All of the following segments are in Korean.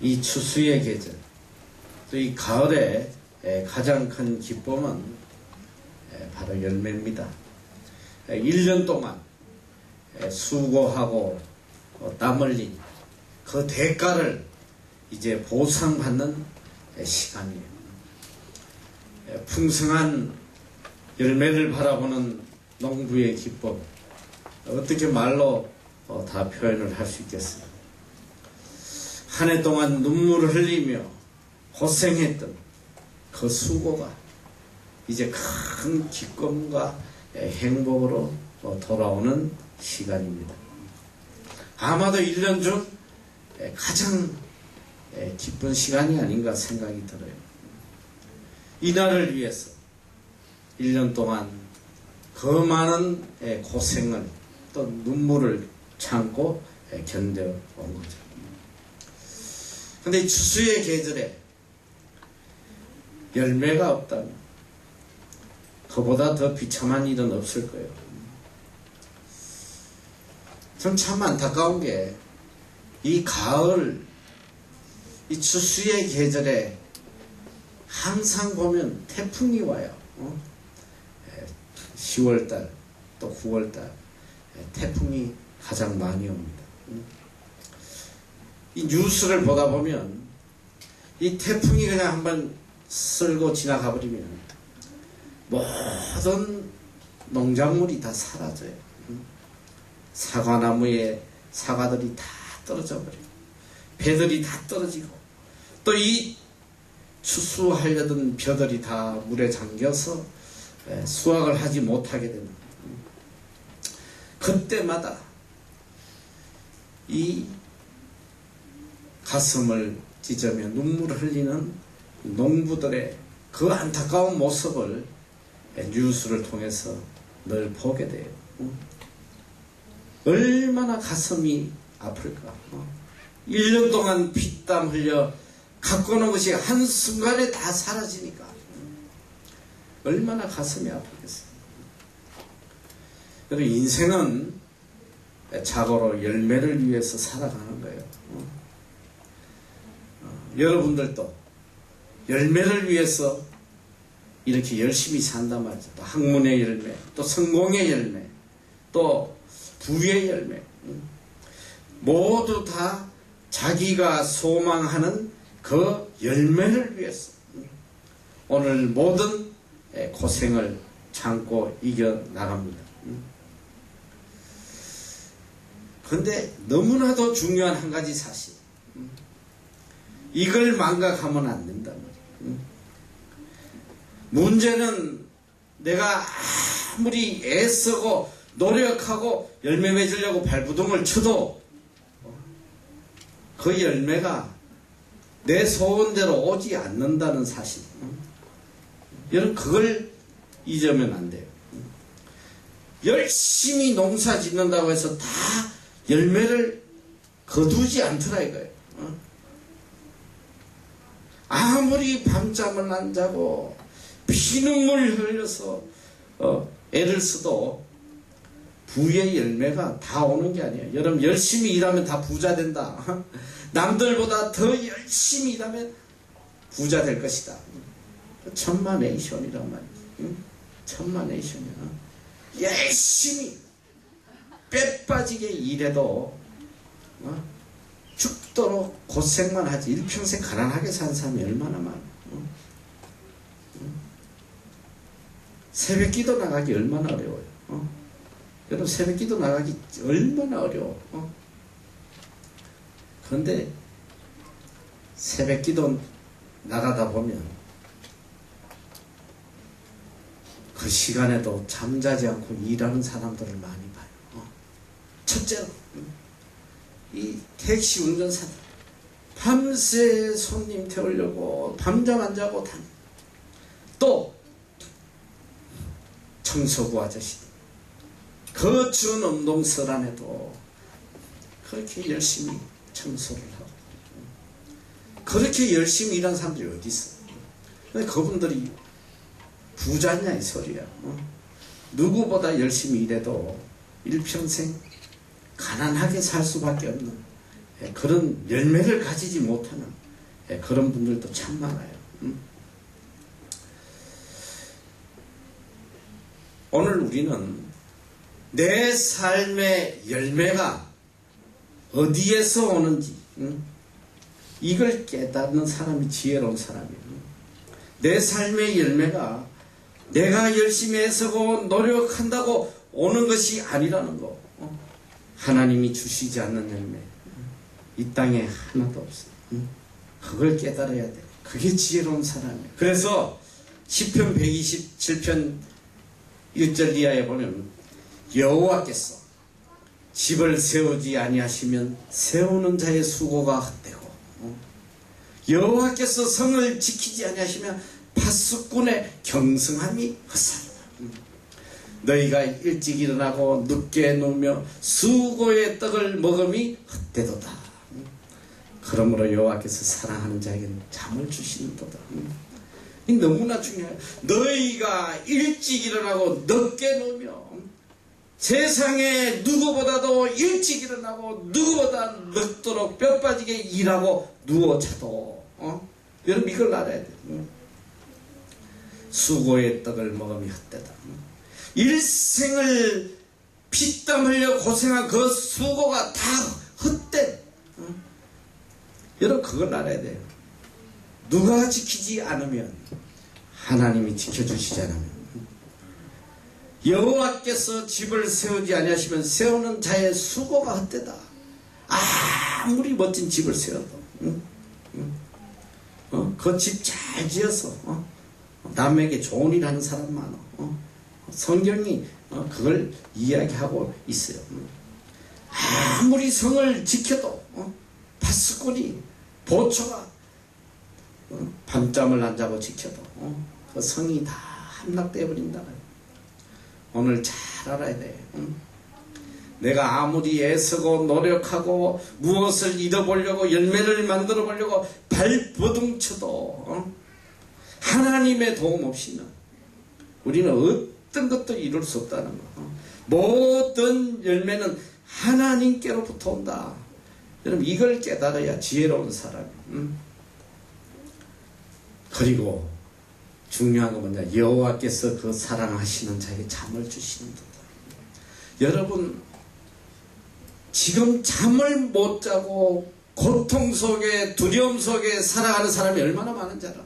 이 추수의 계절, 또 이 가을의 가장 큰 기쁨은 바로 열매입니다. 1년 동안 수고하고 땀 흘린 그 대가를 이제 보상받는 시간이에요. 풍성한 열매를 바라보는 농부의 기쁨, 어떻게 말로 다 표현을 할 수 있겠어요. 한 해 동안 눈물을 흘리며 고생했던 그 수고가 이제 큰 기쁨과 행복으로 돌아오는 시간입니다. 아마도 1년 중 가장 기쁜 시간이 아닌가 생각이 들어요. 이날을 위해서 1년 동안 그 많은 고생을 또 눈물을 참고 견뎌온 거죠. 근데 이 추수의 계절에 열매가 없다면 그보다 더 비참한 일은 없을 거예요. 전 참 안타까운 게 이 가을, 이 추수의 계절에 항상 보면 태풍이 와요. 10월달 또 9월달 태풍이 가장 많이 옵니다. 이 뉴스를 보다 보면 이 태풍이 그냥 한번 쓸고 지나가 버리면 모든 농작물이 다 사라져요. 사과나무에 사과들이 다 떨어져 버리고 배들이 다 떨어지고 또 이 추수하려던 벼들이 다 물에 잠겨서 수확을 하지 못하게 됩니다. 그때마다 이 가슴을 찢으며 눈물을 흘리는 농부들의 그 안타까운 모습을 뉴스를 통해서 늘 보게 돼요. 얼마나 가슴이 아플까. 1년 동안 피땀 흘려 갖고 놓은 것이 한순간에 다 사라지니까 얼마나 가슴이 아프겠어요. 그리고 인생은 자고로 열매를 위해서 살아가는 거예요. 여러분들도 열매를 위해서 이렇게 열심히 산단 말이죠. 또 학문의 열매, 또 성공의 열매, 또 부의 열매, 모두 다 자기가 소망하는 그 열매를 위해서 오늘 모든 고생을 참고 이겨나갑니다. 그런데 너무나도 중요한 한 가지 사실, 이걸 망각하면 안 된단 말이에요. 문제는 내가 아무리 애쓰고 노력하고 열매 맺으려고 발부둥을 쳐도 그 열매가 내 소원대로 오지 않는다는 사실. 여러분 그걸 잊으면 안 돼요. 열심히 농사 짓는다고 해서 다 열매를 거두지 않더라 이거예요. 아무리 밤잠을 안 자고 피눈물 흘려서 애를 써도 부의 열매가 다 오는 게 아니에요. 여러분 열심히 일하면 다 부자 된다. 남들보다 더 열심히 일하면 부자 될 것이다. 천만에이션이란 말이에요. 천만에이션이야. 열심히 뼈 빠지게 일해도 죽도록 고생만 하지 일평생 가난하게 사는 사람이 얼마나 많아. 새벽기도 나가기 얼마나 어려워요. 여러분 새벽기도 나가기 얼마나 어려워. 그런데 새벽기도 나가다 보면 그 시간에도 잠자지 않고 일하는 사람들을 많이 봐요. 첫째로 이 택시 운전사들 밤새 손님 태우려고 밤잠 안 자고 다니. 또 청소부 아저씨 그 추운 운동설 안에도 그렇게 열심히 청소를 하고 그렇게 열심히 일하는 사람들이 어디 있어? 근데 그분들이 부자냐 이 소리야. 누구보다 열심히 일해도 일평생 가난하게 살 수밖에 없는 그런 열매를 가지지 못하는 그런 분들도 참 많아요. 오늘 우리는 내 삶의 열매가 어디에서 오는지 이걸 깨닫는 사람이 지혜로운 사람이에요. 내 삶의 열매가 내가 열심히 애쓰고 노력한다고 오는 것이 아니라는 거. 하나님이 주시지 않는 열매 이 땅에 하나도 없어요. 그걸 깨달아야 돼. 그게 지혜로운 사람이에요. 그래서 시편 127편 1절 이하에 보면 여호와께서 집을 세우지 아니하시면 세우는 자의 수고가 헛되고 여호와께서 성을 지키지 아니하시면 파수꾼의 경성함이 헛살이다. 너희가 일찍 일어나고 늦게 누우며 수고의 떡을 먹음이 헛되도다. 그러므로 여호와께서 사랑하는 자에게는 잠을 주시는도다. 너무나 중요해요. 너희가 일찍 일어나고 늦게 누우며 세상에 누구보다도 일찍 일어나고 누구보다 늦도록 뼈 빠지게 일하고 누워 자도 여러분 이걸 알아야 돼요. 수고의 떡을 먹음이 헛되다. 일생을 피땀 흘려 고생한 그 수고가 다 헛된 여러분 그걸 알아야 돼요. 누가 지키지 않으면 하나님이 지켜주시지 않으면 여호와께서 집을 세우지 아니하시면 세우는 자의 수고가 헛되다. 아무리 멋진 집을 세워도 그 집 잘 지어서 남에게 좋은 일 하는 사람 많아. 성경이 그걸 이야기하고 있어요. 아무리 성을 지켜도 파수꾼이 보초가 밤잠을 안 자고 지켜도 그 성이 다 함락되어 버린다. 오늘 잘 알아야 돼. 내가 아무리 애쓰고 노력하고 무엇을 잃어보려고 열매를 만들어 보려고 발버둥쳐도 하나님의 도움 없이는 우리는 어떤 것도 이룰 수 없다는 거. 모든 열매는 하나님께로부터 온다. 여러분 이걸 깨달아야 지혜로운 사람이. 그리고 중요한 건 뭐냐? 여호와께서 그 사랑하시는 자에게 잠을 주시는 도다. 여러분 지금 잠을 못 자고 고통 속에 두려움 속에 살아가는 사람이 얼마나 많은지 알아?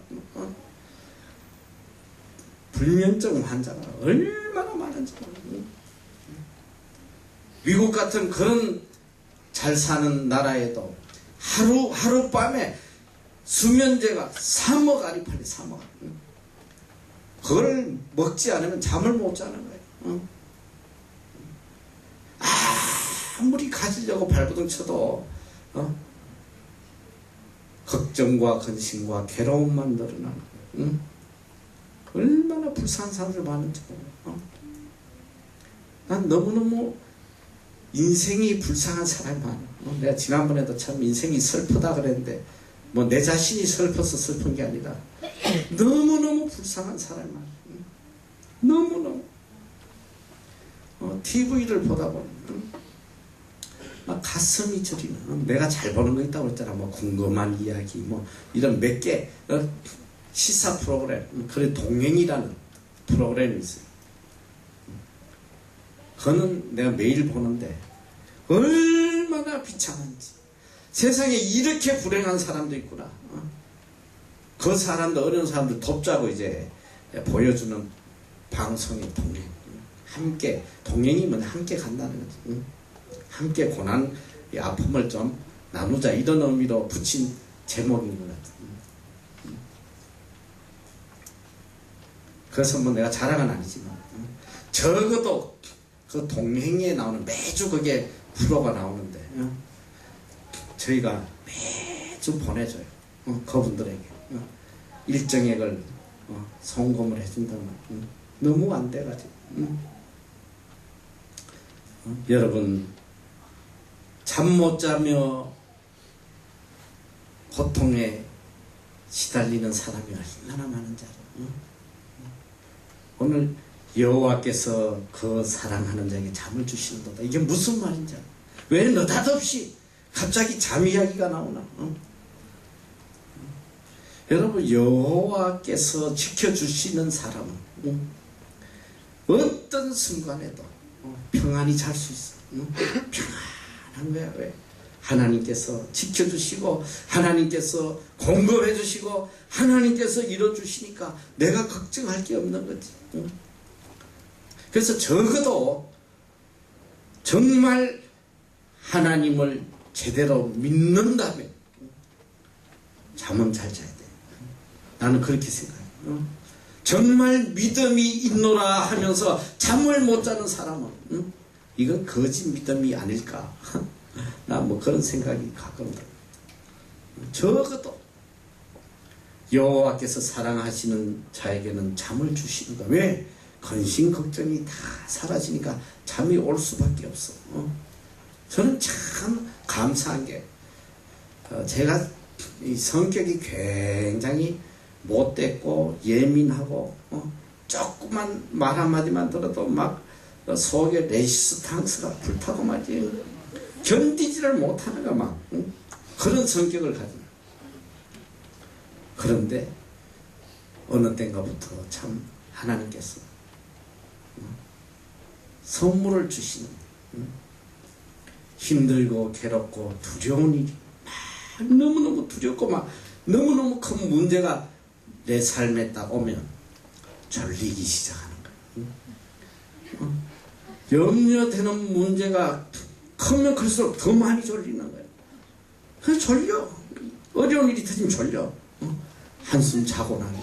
불면증 환자가 얼마나 많은지 알아? 미국 같은 그런 잘 사는 나라에도 하룻밤에 수면제가 3억 알이 팔려. 3억. 그걸 먹지 않으면 잠을 못 자는 거예요. 아무리 가지려고 발버둥 쳐도 걱정과 근심과 괴로움만 늘어나는 거예요. 얼마나 불쌍한 사람들 많은지 몰라요. 난 너무너무 인생이 불쌍한 사람이 많아. 내가 지난번에도 참 인생이 슬프다 그랬는데 뭐 내 자신이 슬퍼서 슬픈 게 아니라 너무너무 불쌍한 사람이 많아. 너무너무 TV를 보다 보면 막 가슴이 저리는 내가 잘 보는 거 있다고 했잖아. 뭐 궁금한 이야기 뭐 이런 몇 개 시사 프로그램 그래 동행이라는 프로그램이 있어요. 그거는 내가 매일 보는데 얼마나 비참한지. 세상에 이렇게 불행한 사람도 있구나. 그 사람도 어려운 사람들 돕자고 이제 보여주는 방송의 동행. 함께 동행이면 함께 간다는 거지. 함께 고난 아픔을 좀 나누자 이런 의미로 붙인 제목인 것 같아. 그래서 뭐 내가 자랑은 아니지만 적어도 그 동행에 나오는 매주 그게 프로가 나오는데 저희가 매주 보내줘요. 그분들에게 일정액을 송금을 해준다면 너무 안 돼가지고 여러분 잠 못 자며 고통에 시달리는 사람이 얼마나 많은지 알아요. 오늘 여호와께서 그 사랑하는 자에게 잠을 주시는 도다. 이게 무슨 말인지 알아요. 왜 느닷없이 갑자기 잠 이야기가 나오나? 여러분, 여호와께서 지켜주시는 사람은 어떤 순간에도 평안히 잘 수 있어. 평안한 거야. 왜? 하나님께서 지켜주시고 하나님께서 공급해 주시고 하나님께서 이뤄주시니까 내가 걱정할 게 없는 거지. 그래서 적어도 정말 하나님을 제대로 믿는다면 잠은 잘 자야 돼. 나는 그렇게 생각해. 정말 믿음이 있노라 하면서 잠을 못 자는 사람은 이건 거짓 믿음이 아닐까. 나 뭐 그런 생각이 가끔 들어요. 적어도 여호와께서 사랑하시는 자에게는 잠을 주시는 거야. 왜? 근심 걱정이 다 사라지니까 잠이 올 수밖에 없어. 저는 참 감사한 게 제가 이 성격이 굉장히 못됐고 예민하고 조그만 말 한마디만 들어도 막 속에 레시스탕스가 불타고 말이에요. 견디지를 못하는 거 막 그런 성격을 가진. 그런데 어느 때인가부터 참 하나님께서 선물을 주시는 힘들고 괴롭고 두려운 일이 막 너무너무 두렵고 막 너무너무 큰 문제가 내 삶에 딱 오면 졸리기 시작하는 거예요. 염려되는 문제가 크면 클수록 더 많이 졸리는 거예요. 그래서 졸려. 어려운 일이 터지면 졸려. 한숨 자고 나면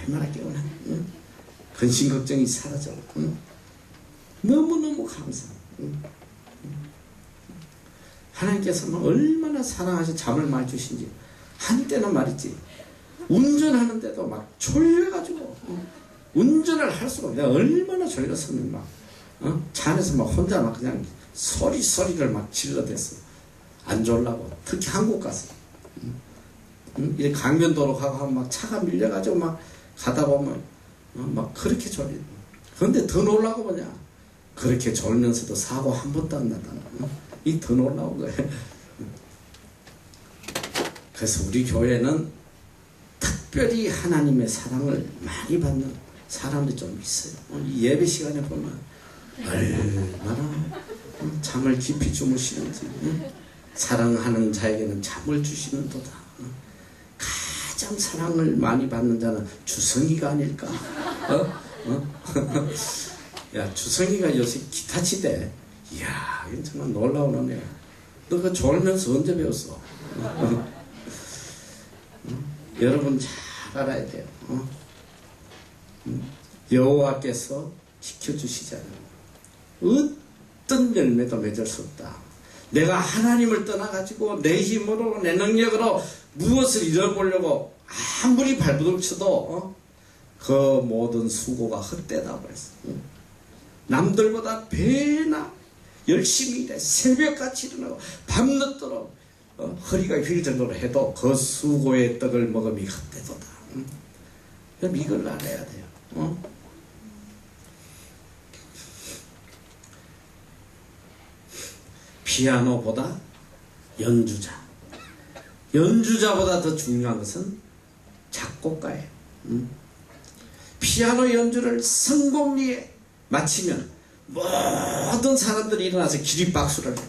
얼마나 깨우나. 근심 걱정이 사라져. 너무너무 감사. 하나님께서는 얼마나 사랑하셔 잠을 많이 주신지. 한때는 말이지 운전하는데도 막 졸려가지고 운전을 할 수가 없어. 내가 얼마나 졸렸으면 막 차 안에서 막 혼자 막 그냥 소리를 막 질러댔어. 안 졸라고. 특히 한국 가서 이 강변도로 가고 하면 막 차가 밀려가지고 막 가다 보면 막 그렇게 졸리. 그런데 더 놀라고 뭐냐? 그렇게 졸면서도 사고 한 번도 안 났다는 거야. 이 더 놀라운 거예요. 그래서 우리 교회는 특별히 하나님의 사랑을 많이 받는 사람들이 좀 있어요. 이 예배 시간에 보면 얼마나 잠을 깊이 주무시는지. 사랑하는 자에게는 잠을 주시는도다. 가장 사랑을 많이 받는 자는 주성이가 아닐까. 야, 주성이가 요새 기타 치대. 이야, 이건 정말 놀라운 은혜야. 너 그거 졸면서 언제 배웠어? 여러분 잘 알아야 돼요. 여호와께서 지켜주시잖아요. 어떤 열매도 맺을 수 없다. 내가 하나님을 떠나가지고 내 힘으로 내 능력으로 무엇을 잃어보려고 아무리 발버둥 쳐도 그 모든 수고가 헛되다고 했어. 남들보다 배나 열심히 일해 새벽같이 일어나고 밤늦도록 허리가 휠 정도로 해도 그 수고의 떡을 먹음이 헛되도다. 그럼 이걸 알아야 돼요. 피아노보다 연주자보다 더 중요한 것은 작곡가예요. 피아노 연주를 성공리에 마치면 모든 사람들이 일어나서 기립박수를 막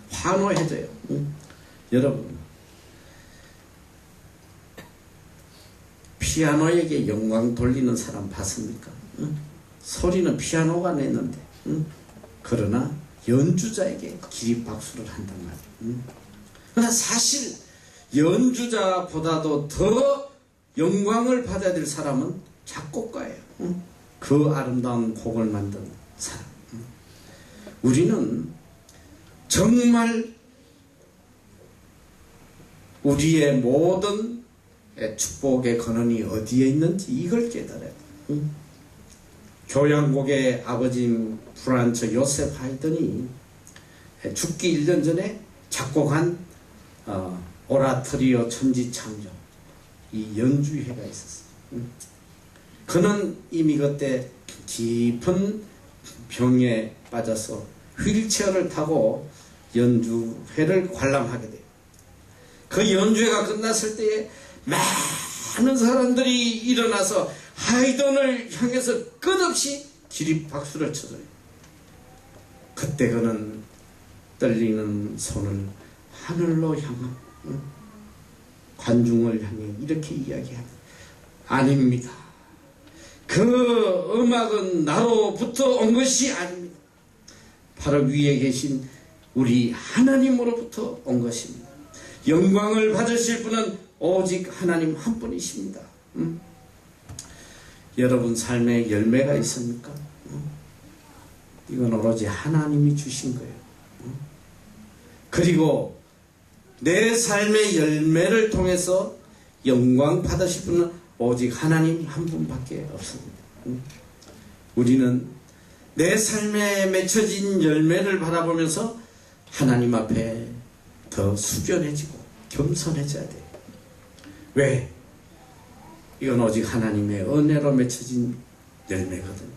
환호해줘요. 여러분, 피아노에게 영광 돌리는 사람 봤습니까? 소리는 피아노가 냈는데 그러나 연주자에게 기립박수를 한단 말이에요. 그러나 사실 연주자보다도 더 영광을 받아야 될 사람은 작곡가예요. 그 아름다운 곡을 만든 사람. 우리는 정말 우리의 모든 축복의 근원이 어디에 있는지 이걸 깨달아야 돼요. 교향곡의 아버지인 프란츠 요셉 하이든이 죽기 1년 전에 작곡한 오라토리오 천지창조 이 연주회가 있었어요. 그는 이미 그때 깊은 병에 빠져서 휠체어를 타고 연주회를 관람하게 돼요. 그 연주회가 끝났을 때에 많은 사람들이 일어나서 하이든을 향해서 끝없이 기립박수를 쳐줘요. 그때 그는 떨리는 손을 하늘로 향한 관중을 향해 이렇게 이야기합니다. 아닙니다. 그 음악은 나로부터 온 것이 아닙니다. 바로 위에 계신 우리 하나님으로부터 온 것입니다. 영광을 받으실 분은 오직 하나님 한 분이십니다. 여러분 삶에 열매가 있습니까? 이건 오로지 하나님이 주신 거예요. 그리고 내 삶의 열매를 통해서 영광 받으실 분은 오직 하나님 한 분밖에 없습니다. 우리는 내 삶에 맺혀진 열매를 바라보면서 하나님 앞에 더 숙연해지고 겸손해져야 돼요. 왜? 이건 오직 하나님의 은혜로 맺혀진 열매거든.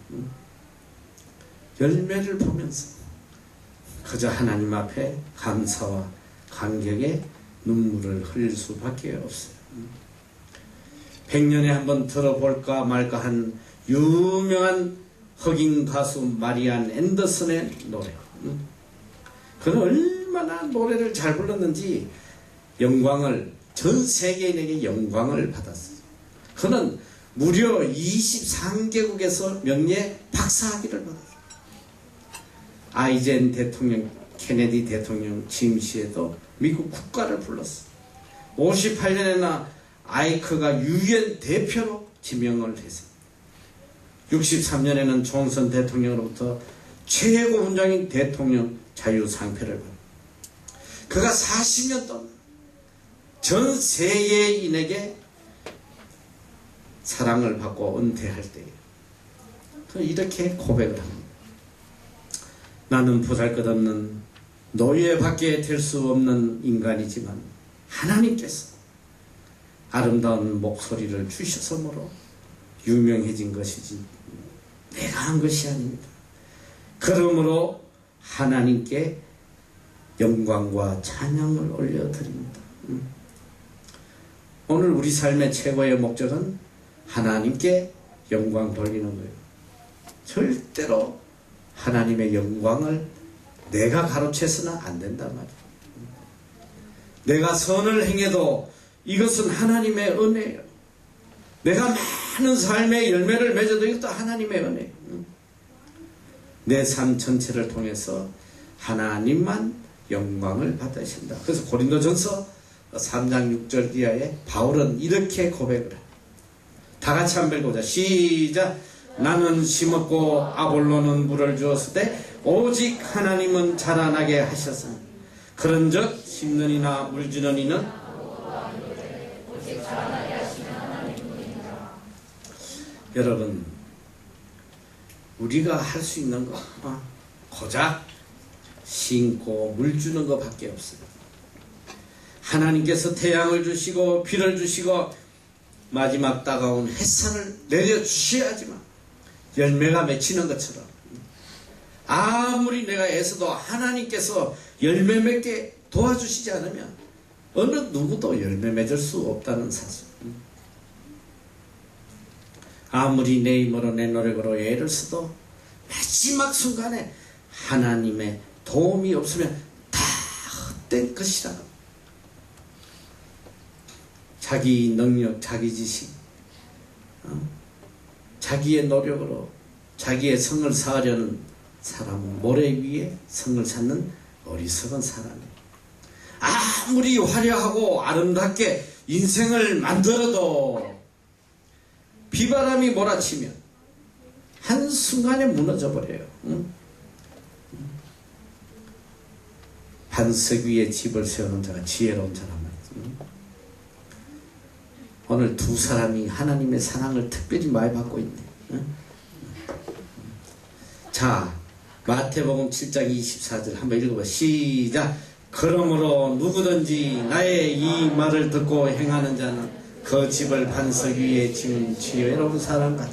열매를 보면서 그저 하나님 앞에 감사와 감격의 눈물을 흘릴 수밖에 없어요. 100년에 한번 들어볼까 말까 한 유명한 흑인 가수 마리안 앤더슨의 노래. 그는 얼마나 노래를 잘 불렀는지 영광을, 전 세계인에게 영광을 받았어요. 그는 무려 23개국에서 명예 박사학위를 받았어요. 아이젠 대통령, 케네디 대통령 지임시에도 미국 국가를 불렀어요. 58년에나 아이크가 유엔 대표로 지명을 했어요. 63년에는 존슨 대통령으로부터 최고 훈장인 대통령 자유상패를 받았어요. 그가 40년 동안 전 세계인에게 사랑을 받고 은퇴할 때에 이렇게 고백을 합니다. 나는 보잘것없는 노예밖에 될 수 없는 인간이지만 하나님께서 아름다운 목소리를 주셨으므로 유명해진 것이지 내가 한 것이 아닙니다. 그러므로 하나님께 영광과 찬양을 올려드립니다. 오늘 우리 삶의 최고의 목적은 하나님께 영광 돌리는 거예요. 절대로 하나님의 영광을 내가 가로채서는 안 된단 말이에요. 내가 선을 행해도 이것은 하나님의 은혜예요. 내가 많은 삶의 열매를 맺어도 이것도 하나님의 은혜예요. 내 삶 전체를 통해서 하나님만 영광을 받으신다. 그래서 고린도전서 3장 6절 이하에 바울은 이렇게 고백을 해요. 다 같이 한번 읽어보자. 시작. 나는 심었고 아볼로는 물을 주었을 때 오직 하나님은 자라나게 하셨으니 그런즉 심는 이나 물주는 이는 여러분 우리가 할 수 있는 거 고작 심고 물 주는 것밖에 없어요. 하나님께서 태양을 주시고 비를 주시고 마지막 따가운 햇살을 내려주셔야지만 열매가 맺히는 것처럼 아무리 내가 애써도 하나님께서 열매 맺게 도와주시지 않으면 어느 누구도 열매 맺을 수 없다는 사실. 아무리 내 힘으로 내 노력으로 애를 써도 마지막 순간에 하나님의 도움이 없으면 다 헛된 것이라. 자기 능력, 자기 지식, 자기의 노력으로 자기의 성을 쌓으려는 사람은 모래 위에 성을 쌓는 어리석은 사람이에요. 아무리 화려하고 아름답게 인생을 만들어도 비바람이 몰아치면 한순간에 무너져 버려요. 반석 위에 집을 세우는 자가 지혜로운 자란 말이죠. 오늘 두 사람이 하나님의 사랑을 특별히 많이 받고 있네. 자, 마태복음 7장 24절 한번 읽어봐. 시작. 그러므로 누구든지 나의 이 말을 듣고 행하는 자는 그 집을 반석 위에 지은 지혜로운 사람 같다.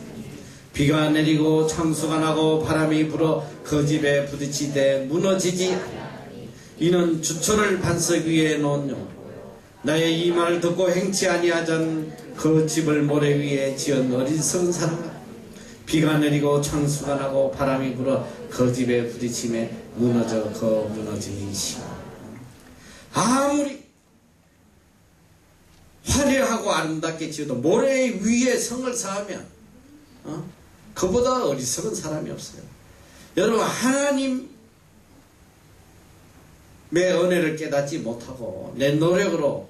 비가 내리고 창수가 나고 바람이 불어 그 집에 부딪히되 무너지지 않으니 이는 주초를 반석 위에 놓으며 나의 이 말을 듣고 행치 아니하던 그 집을 모래 위에 지은 어리석은 사람아. 비가 내리고 창수가 나고 바람이 불어 그 집에 부딪힘에 무너져 그 무너지니 시오. 아무리 화려하고 아름답게 지어도 모래 위에 성을 쌓으면 그보다 어리석은 사람이 없어요. 여러분, 하나님의 은혜를 깨닫지 못하고 내 노력으로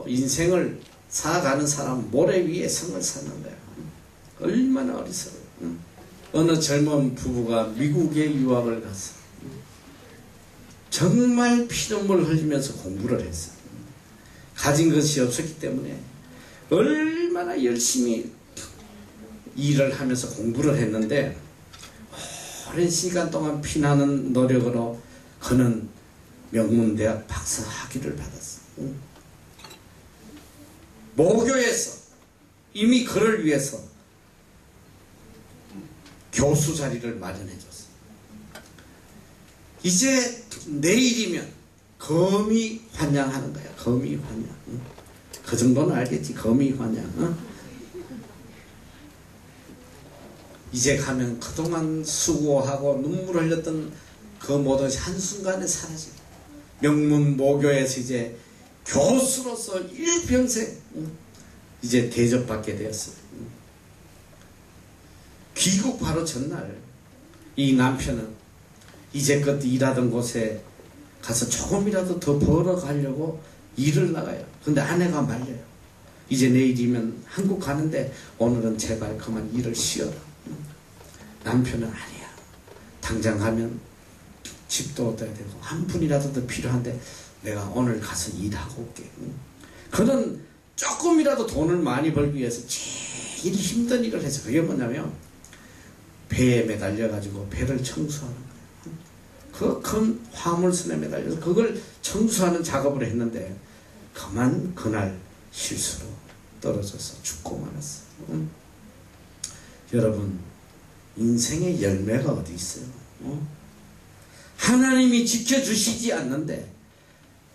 인생을 살아가는 사람은 모래 위에 성을 쌓는 거야. 얼마나 어리석어요. 어느 젊은 부부가 미국에 유학을 갔어. 정말 피눈물 흘리면서 공부를 했어. 가진 것이 없었기 때문에 얼마나 열심히 일을 하면서 공부를 했는데 오랜 시간 동안 피나는 노력으로 그는 명문대학 박사 학위를 받았어. 모교에서 이미 그를 위해서 교수 자리를 마련해 줬어. 이제 내일이면 거미 환영하는 거야. 거미 환영. 그 정도는 알겠지. 거미 환영. 이제 가면 그동안 수고하고 눈물 흘렸던 그 모든 것이 한순간에 사라지고 명문 모교에서 이제 교수로서 일평생 이제 대접받게 되었어요. 귀국 바로 전날 이 남편은 이제껏 일하던 곳에 가서 조금이라도 더 벌어가려고 일을 나가요. 근데 아내가 말려요. 이제 내일이면 한국 가는데 오늘은 제발 그만 일을 쉬어라. 남편은 아니야. 당장 가면 집도 얻어야 되고 한 푼이라도 더 필요한데 내가 오늘 가서 일하고 올게. 그는 조금이라도 돈을 많이 벌기 위해서 제일 힘든 일을 해서 그게 뭐냐면 배에 매달려가지고 배를 청소하는 거예요. 그 큰 화물선에 매달려서 그걸 청소하는 작업을 했는데 그만 그날 실수로 떨어져서 죽고 말았어. 여러분, 인생의 열매가 어디 있어요? 하나님이 지켜주시지 않는데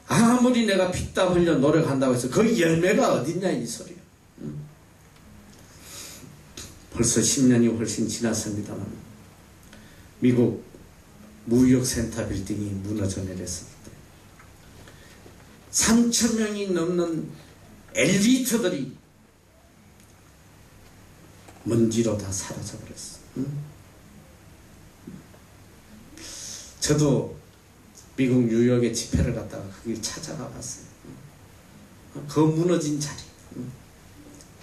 아무리 내가 피땀 흘려 노력한다고 해서 그 열매가 어딨냐 이 소리야. 벌써 10년이 훨씬 지났습니다만 미국 무역센터 빌딩이 무너져 내렸을 때 3,000명이 넘는 엘리트들이 먼지로 다 사라져버렸어. 저도 미국 뉴욕에 집회를 갔다가 거길 찾아가 봤어요. 그 무너진 자리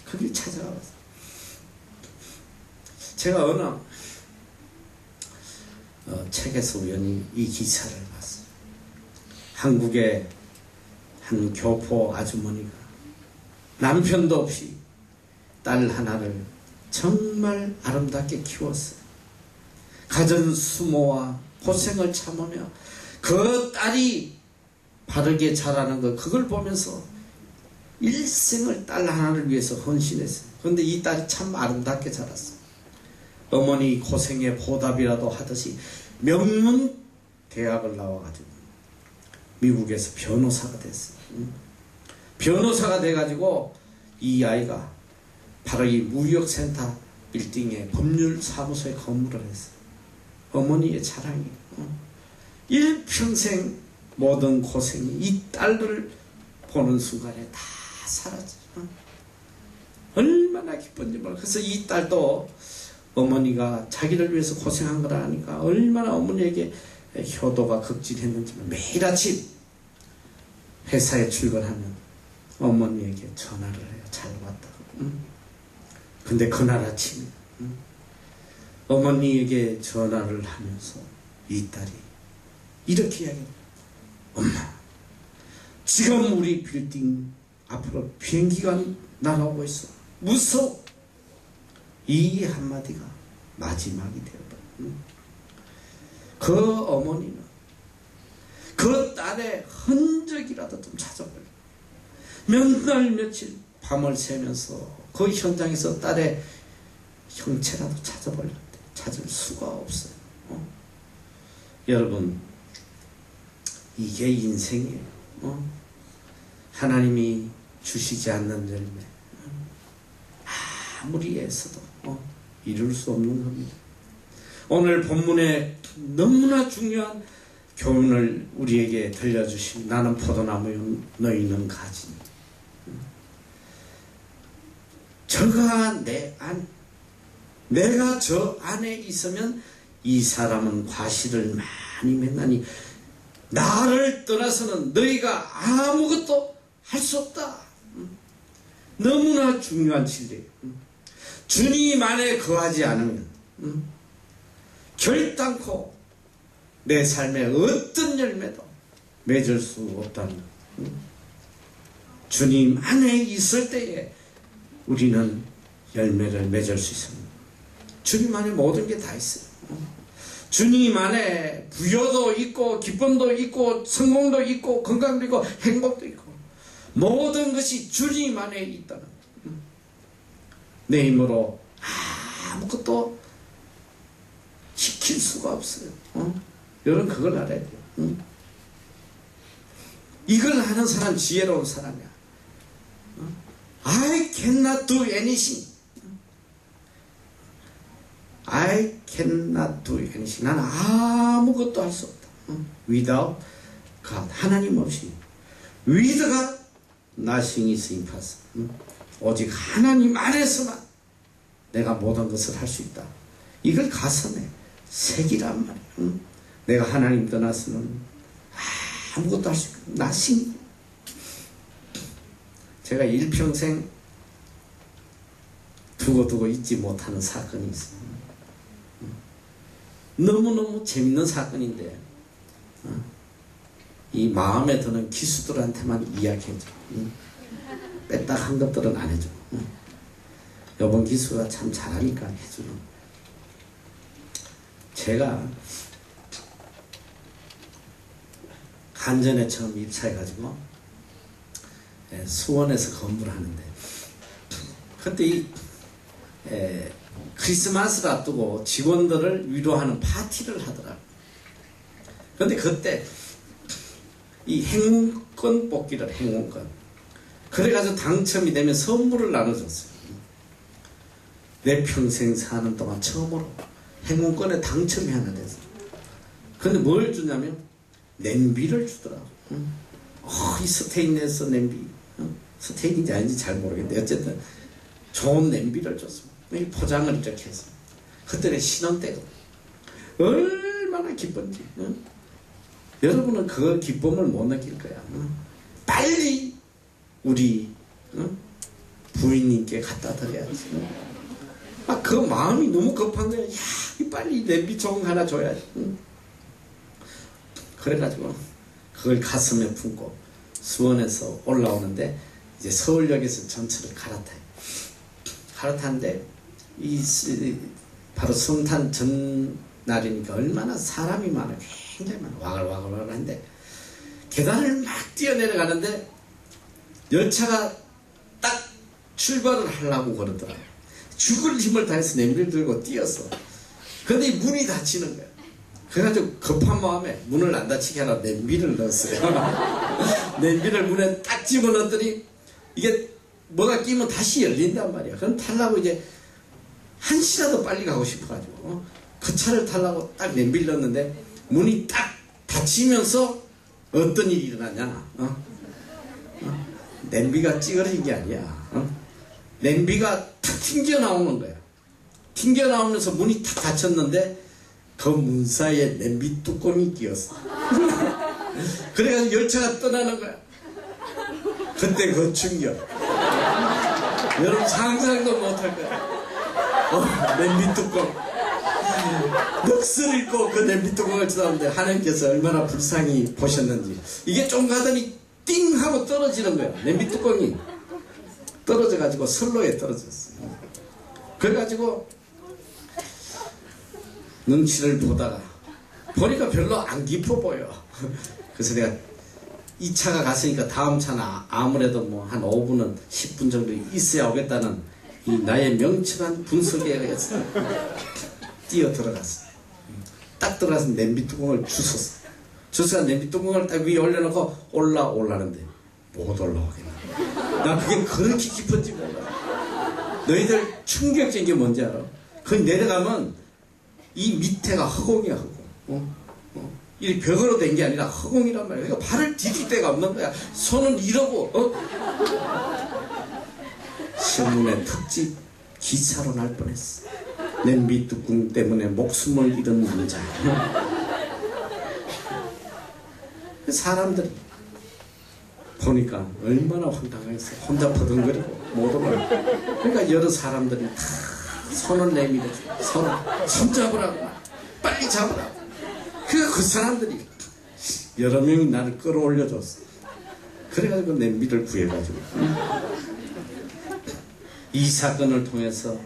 거길 찾아가 봤어요. 제가 어느 책에서 우연히 이 기사를 봤어요. 한국의 한 교포 아주머니가 남편도 없이 딸 하나를 정말 아름답게 키웠어요. 가진 수모와 고생을 참으며 그 딸이 바르게 자라는 것, 그걸 보면서 일생을 딸 하나를 위해서 헌신했어요. 그런데 이 딸이 참 아름답게 자랐어요. 어머니 고생의 보답이라도 하듯이 명문 대학을 나와가지고 미국에서 변호사가 됐어요. 변호사가 돼가지고 이 아이가 바로 이 무역센터 빌딩에 법률사무소에 근무를 했어요. 어머니의 자랑이에요. 일평생 모든 고생이 이 딸을 보는 순간에 다 사라져. 얼마나 기쁜지 몰라. 그래서 이 딸도 어머니가 자기를 위해서 고생한 거라 하니까 얼마나 어머니에게 효도가 극진했는지 매일 아침 회사에 출근하면 어머니에게 전화를 해요. 잘 왔다고. 근데 그날 아침에 어머니에게 전화를 하면서 이 딸이 이렇게 이야기해요. 엄마, 지금 우리 빌딩 앞으로 비행기가 날아오고 있어. 무서워. 이 한마디가 마지막이 되어버려. 그 어머니는 그 딸의 흔적이라도 좀 찾아버려. 몇 날 며칠 밤을 새면서 그 현장에서 딸의 형체라도 찾아보려는데 찾을 수가 없어요. 여러분, 이게 인생이에요. 하나님이 주시지 않는 열매, 아무리 애써도 이룰 수 없는 겁니다. 오늘 본문에 너무나 중요한 교훈을 우리에게 들려주신 나는 포도나무요 너희는 가지. 저가 내가 저 안에 있으면 이 사람은 과실을 많이 맺나니 나를 떠나서는 너희가 아무것도 할 수 없다. 너무나 중요한 진리예요. 주님 안에 거하지 않으면 결단코 내 삶에 어떤 열매도 맺을 수 없다는 것. 주님 안에 있을 때에 우리는 열매를 맺을 수 있습니다. 주님 안에 모든 게 다 있어요. 주님 안에 부여도 있고 기쁨도 있고 성공도 있고 건강도 있고 행복도 있고 모든 것이 주님 안에 있다는 거예요. 내 힘으로 아무것도 지킬 수가 없어요. 여러분 그걸 알아야 돼요. 이걸 하는 사람 지혜로운 사람이야. I cannot do anything. I cannot do anything. 나는 아무것도 할 수 없다. Without God. 하나님 없이. With God, nothing is impossible. 오직 하나님 안에서만 내가 모든 것을 할 수 있다. 이걸 가슴에 새기란 말이야. 내가 하나님 떠나서는 아무것도 할 수 없다. nothing. 제가 일평생 두고 잊지 못하는 사건이 있어요. 너무너무 재밌는 사건인데 이 마음에 드는 기수들한테만 이야기해줘. 뺐다 한 것들은 안 해줘. 이번 기수가 참 잘하니까 해주는. 제가 한전에 처음 입사해가지고 수원에서 건물을 하는데 그때 이 크리스마스를 앞두고 직원들을 위로하는 파티를 하더라고요. 그런데 그때 이 행운권 뽑기를 행운권 그래가지고 당첨이 되면 선물을 나눠줬어요. 내 평생 사는 동안 처음으로 행운권에 당첨이 하나 됐어요. 근데 뭘 주냐면 냄비를 주더라고요. 이 스테인레스 냄비, 스테인인지 아닌지 잘 모르겠는데 어쨌든 좋은 냄비를 줬습니다. 포장을 이렇게 해서 그때는 신혼 때고 얼마나 기쁜지. 여러분은 그 기쁨을 못 느낄 거야. 빨리 우리 부인님께 갖다 드려야지. 그 마음이 너무 급한 거야. 빨리 냄비 좋은 거 하나 줘야지. 그래가지고 그걸 가슴에 품고 수원에서 올라오는데 이제 서울역에서 전철을 갈아타는데 바로 성탄 전날이니까 얼마나 사람이 많아. 굉장히 많아. 와글와글한데 계단을 막 뛰어내려가는데 열차가 딱 출발을 하려고 그러더라. 죽을 힘을 다해서 냄비를 들고 뛰었어. 그런데 문이 닫히는 거야. 그래가지고 급한 마음에 문을 안 닫히게 하라 냄비를 넣었어요. 냄비를 문에 딱 집어넣었더니 이게 뭐가 끼면 다시 열린단 말이야. 그럼 타려고 이제 한시라도 빨리 가고 싶어가지고 그 차를 타려고 딱 냄비를 넣었는데 문이 딱 닫히면서 어떤 일이 일어나냐. 냄비가 찌그러진 게 아니야. 냄비가 탁 튕겨 나오는 거야. 튕겨 나오면서 문이 탁 닫혔는데 그 문 사이에 냄비 뚜껑이 끼었어. 그래가지고 열차가 떠나는 거야. 그때 그 충격. 여러분 상상도 못할 거야. 냄비 뚜껑. 넋을 잃고 그 냄비 뚜껑을 쳐다보는데 하나님께서 얼마나 불쌍히 보셨는지. 이게 좀 가더니 띵 하고 떨어지는 거야. 냄비 뚜껑이 떨어져가지고 선로에 떨어졌어. 그래가지고 눈치를 보니까 별로 안 깊어 보여. 그래서 내가 이 차가 갔으니까 다음 차는 아무래도 뭐 한 5분은 10분 정도 있어야 오겠다는 이 나의 명철한 분석에 의해서 뛰어 들어갔어. 딱 들어가서 냄비 뚜껑을 주웠어. 저수가 내 밑둥을 딱 위에 올려놓고 올라오려는데 못 올라오겠나. 나 그게 그렇게 깊은지 몰라. 너희들 충격적인 게 뭔지 알아? 그 내려가면 이 밑에가 허공이야, 허공. 이 벽으로 된 게 아니라 허공이란 말이야. 그러니까 발을 디딜 데가 없는 거야. 손은 이러고, 신문의 특집 기사로 날 뻔했어. 내 밑둥 때문에 목숨을 잃은 남자. 사람들이 보니까 얼마나 황당했어. 혼자 버둥거리고 못 올라. 그러니까 여러 사람들이 다 손을 내밀어줘. 손 잡으라고. 빨리 잡으라고. 그 사람들이 여러 명이 나를 끌어올려줬어. 그래가지고 내 밀을 구해가지고. 이 사건을 통해서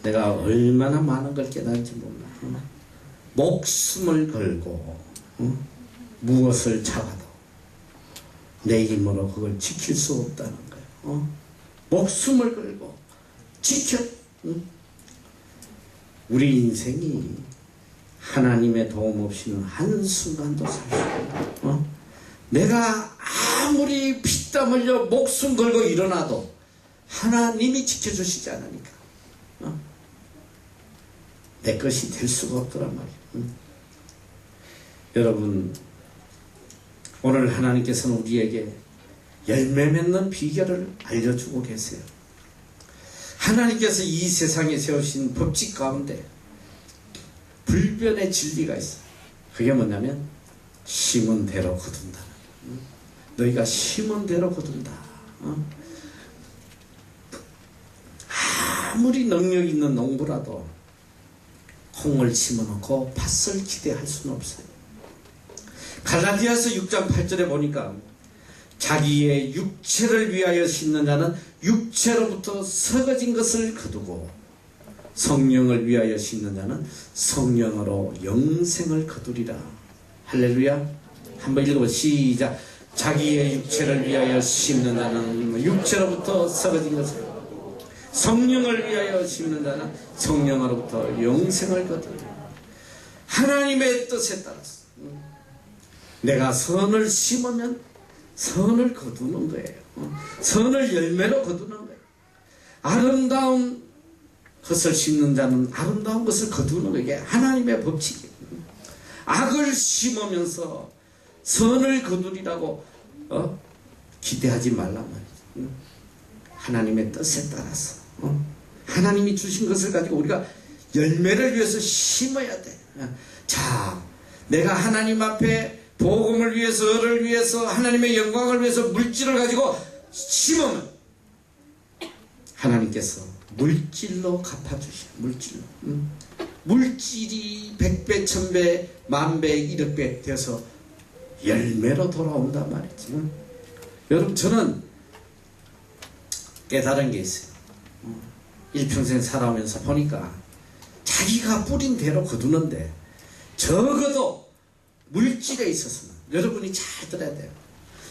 내가 얼마나 많은 걸 깨달은지 몰라. 목숨을 걸고 무엇을 잡아도 내 힘으로 그걸 지킬 수 없다는 거예요. 목숨을 걸고 지켜. 우리 인생이 하나님의 도움 없이는 한순간도 살 수 없다. 내가 아무리 피땀 흘려 목숨 걸고 일어나도 하나님이 지켜주시지 않으니까 내 것이 될 수가 없더란 말이에요. 여러분, 오늘 하나님께서는 우리에게 열매 맺는 비결을 알려주고 계세요. 하나님께서 이 세상에 세우신 법칙 가운데 불변의 진리가 있어요. 그게 뭐냐면 심은 대로 거둔다. 너희가 심은 대로 거둔다. 아무리 능력 있는 농부라도 콩을 심어놓고 밭을 기대할 수는 없어요. 갈라디아서 6장 8절에 보니까 자기의 육체를 위하여 심는 자는 육체로부터 썩어진 것을 거두고 성령을 위하여 심는 자는 성령으로 영생을 거두리라. 할렐루야. 한번 읽어보세요. 시작. 자기의 육체를 위하여 심는 자는 육체로부터 썩어진 것을, 성령을 위하여 심는 자는 성령으로부터 영생을 거두리라. 하나님의 뜻에 따라서 내가 선을 심으면 선을 거두는 거예요. 선을 열매로 거두는 거예요. 아름다운 것을 심는 자는 아름다운 것을 거두는 거예요. 이게 하나님의 법칙이에요. 악을 심으면서 선을 거두리라고 기대하지 말란 말이죠. 하나님의 뜻에 따라서 하나님이 주신 것을 가지고 우리가 열매를 위해서 심어야 돼. 자, 내가 하나님 앞에 복음을 위해서, 을을 위해서, 하나님의 영광을 위해서 물질을 가지고 심으면 하나님께서 물질로 갚아주셔. 물질로. 물질이 100배, 1000배, 10,000배, 1억배 되어서 열매로 돌아온단 말이지. 여러분, 저는 깨달은 게 있어요. 일평생 살아오면서 보니까 자기가 뿌린 대로 거두는데 적어도 물질에 있어서는 여러분이 잘 들어야 돼요.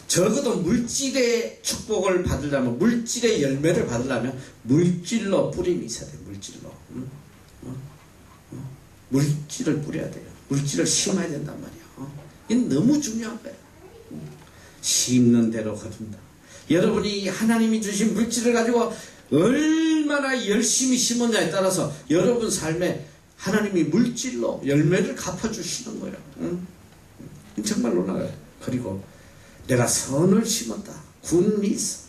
적어도 물질의 축복을 받으려면, 물질의 열매를 받으려면 물질로 뿌림이 있어야 돼요. 물질로. 물질을 뿌려야 돼요. 물질을 심어야 된단 말이에요. 이게 너무 중요한 거예요. 심는 대로 거둔다. 여러분이 하나님이 주신 물질을 가지고 얼마나 열심히 심었냐에 따라서 여러분 삶에 하나님이 물질로 열매를 갚아주시는 거예요. 정말 놀라워요. 그리고 내가 선을 심었다. 군이 있어.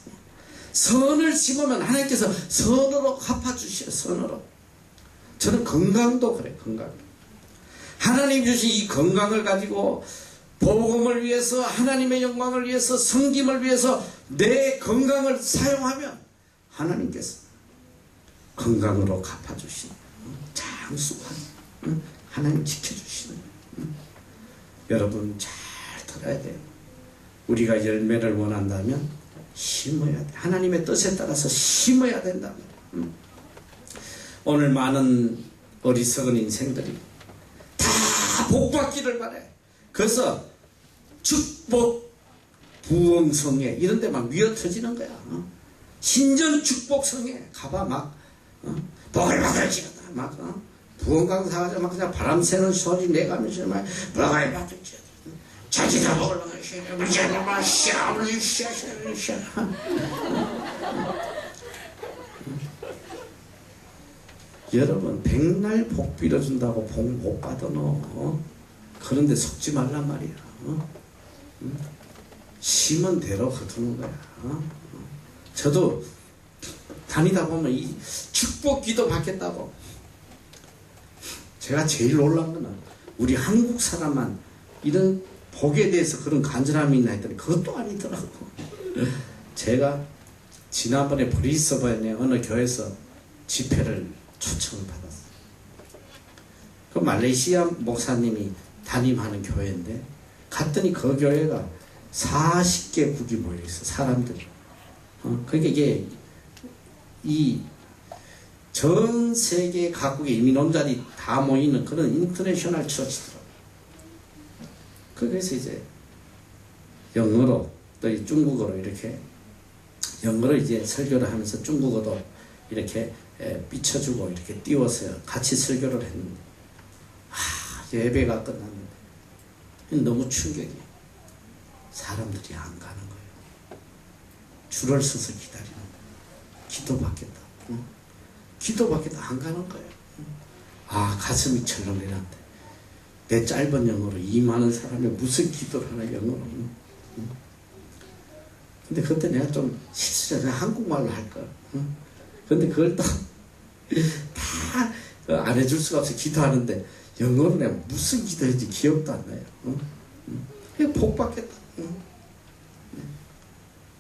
선을 심으면 하나님께서 선으로 갚아주셔요. 선으로. 저는 건강도 그래. 건강. 하나님 주신 이 건강을 가지고 복음을 위해서, 하나님의 영광을 위해서, 섬김을 위해서 내 건강을 사용하면 하나님께서 건강으로 갚아주시는, 장수한 하나님 지켜주시는. 여러분 잘 들어야 돼요. 우리가 열매를 원한다면 심어야 돼. 하나님의 뜻에 따라서 심어야 된다. 오늘 많은 어리석은 인생들이 다 복받기를 바래. 그래서 축복 부흥성회 이런 데 막 미어터지는 거야. 신전 축복성회 가봐. 막 복을 받을지어다. 막 부흥 강사가 막 그냥 바람 새는 소리 내가면서 막 복을 받을지어다. 자기가 올라가시네. 무자님아 샤블리 샤샤샤. 여러분 백날 복 빌어준다고 복 못 받아 너. 그런데 속지 말란 말이야. 심은 대로 거두는 거야. 저도 다니다 보면 이 축복 기도 받겠다고. 제가 제일 놀란 거는 우리 한국 사람만 이런 복에 대해서 그런 간절함이 있나 했더니 그것도 아니더라고. 제가 지난번에 브리스번에 어느 교회에서 집회를 초청을 받았어요. 그 말레이시아 목사님이 담임하는 교회인데 갔더니 그 교회가 40개국이 모여있어. 사람들이. 그러니까 이게 이 전 세계 각국의 이민원자들이 다 모이는 그런 인터내셔널 처치더라고요. 그래서 이제 영어로 또 중국어로 이렇게 영어로 이제 설교를 하면서 중국어도 이렇게 비춰주고 이렇게 띄워서 같이 설교를 했는데 예배가 끝났는데 너무 충격이에요. 사람들이 안 가는 거예요. 줄을 서서 기다리는 거예요. 기도받겠다. 기도받겠다 안 가는 거예요. 가슴이 철렁해는데 내 짧은 영어로 2만원 사람이 무슨 기도를 하나 영어로. 근데 그때 내가 좀 실수를 한국말로 할 걸. 근데 그걸 또 다 안 해줄 수가 없어. 기도하는데 영어로 내가 무슨 기도했는지 기억도 안 나요. 그냥 복 받겠다.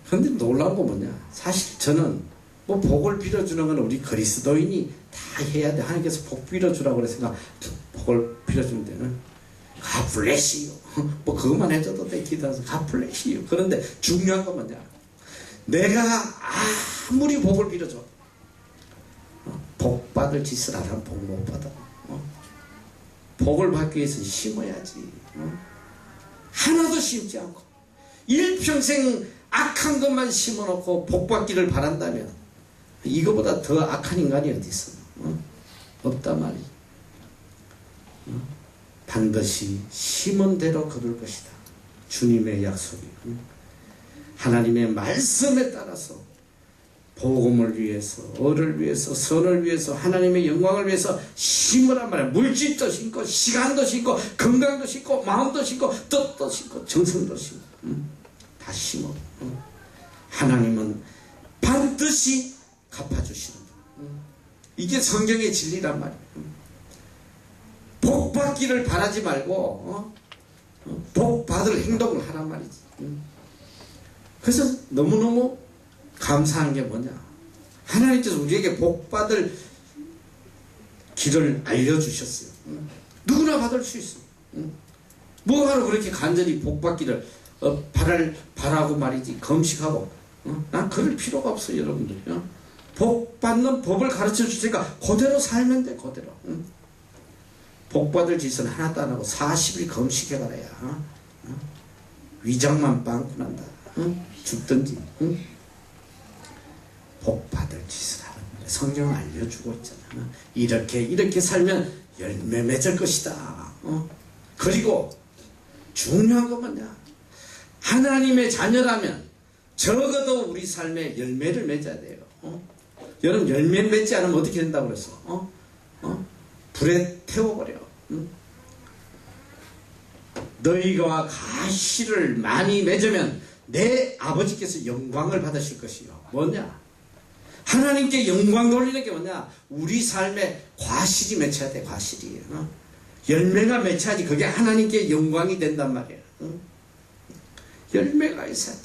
근데 놀라운 거 뭐냐. 사실 저는 뭐 복을 빌어주는 건 우리 그리스도인이 다 해야 돼. 하나님께서 복 빌어주라고 그랬으니까 복을 빌어주면 되는. God bless you. 뭐 그것만 해줘도 돼. 기도해서 God bless you. 그런데 중요한 건 뭐냐. 내가 아무리 복을 빌어줘. 복 받을 짓을 안 하면 복 못 받아. 복을 받기 위해서 심어야지. 하나도 심지 않고 일평생 악한 것만 심어놓고 복 받기를 바란다면 이거보다 더 악한 인간이 어디 있어? 없단 말이지. 반드시 심은 대로 거둘 것이다. 주님의 약속이. 하나님의 말씀에 따라서 복음을 위해서, 을을 위해서, 선을 위해서, 하나님의 영광을 위해서 심으란 말이야. 물질도 심고, 시간도 심고, 건강도 심고, 마음도 심고, 뜻도 심고, 정성도 심고. 다 심어. 하나님은 반드시 갚아주시는 거야. 이게 성경의 진리란 말이야. 복 받기를 바라지 말고 복 받을 행동을 하란 말이지. 그래서 너무너무 감사한 게 뭐냐. 하나님께서 우리에게 복 받을 길을 알려주셨어요. 누구나 받을 수 있어. 뭐하러 그렇게 간절히 복 받기를 바라고 말이지. 금식하고. 난 그럴 필요가 없어요, 여러분들. 복 받는 법을 가르쳐 주니까 그대로 살면 돼, 그대로. 복 받을 짓은 하나도 안 하고 40일 금식해가라야. 위장만 빵꾸 난다. 죽든지. 복 받을 짓을 하는 거야. 성경은 알려주고 있잖아. 이렇게 살면 열매 맺을 것이다. 그리고 중요한 건 뭐냐. 하나님의 자녀라면 적어도 우리 삶에 열매를 맺어야 돼요. 여러분 열매 맺지 않으면 어떻게 된다고 그랬어? 불에 태워버려. 너희가 가시를 많이 맺으면 내 아버지께서 영광을 받으실 것이요. 뭐냐? 하나님께 영광 돌리는 게 뭐냐? 우리 삶에 과실이 맺혀야 돼. 과실이. 열매가 맺혀야지 그게 하나님께 영광이 된단 말이야. 열매가 있어야 돼.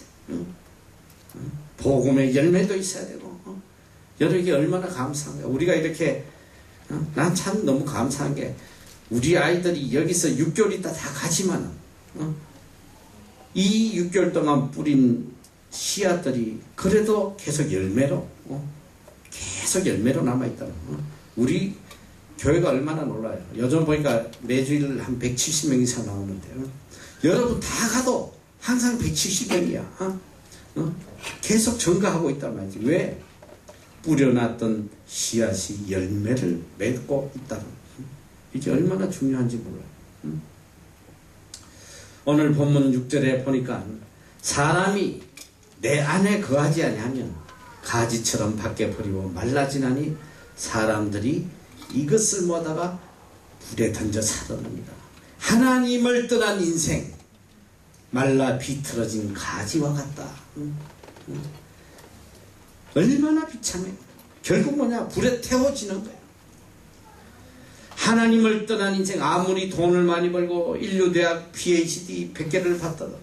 복음의 열매도 있어야 되고. 여러분 이게 얼마나 감사한가. 우리가 이렇게 난 참 너무 감사한 게 우리 아이들이 여기서 6개월 있다 다 가지만 이 6개월 동안 뿌린 씨앗들이 그래도 계속 열매로 남아있다는 우리 교회가 얼마나 놀라요. 요즘 보니까 매주일 한 170명 이상 나오는데요. 여러분 다 가도 항상 170명이야. 계속 증가하고 있단 말이지. 왜? 뿌려놨던 씨앗이 열매를 맺고 있다는. 이게 얼마나 중요한지 몰라요. 오늘 본문 6절에 보니까 사람이 내 안에 거하지 아니하면 가지처럼 밖에 버리고 말라지나니 사람들이 이것을 모다가 불에 던져 사르느니라. 하나님을 떠난 인생, 말라 비틀어진 가지와 같다. 얼마나 비참해. 결국 뭐냐? 불에 태워지는 거야. 하나님을 떠난 인생, 아무리 돈을 많이 벌고 인류대학 PhD 100개를 받다도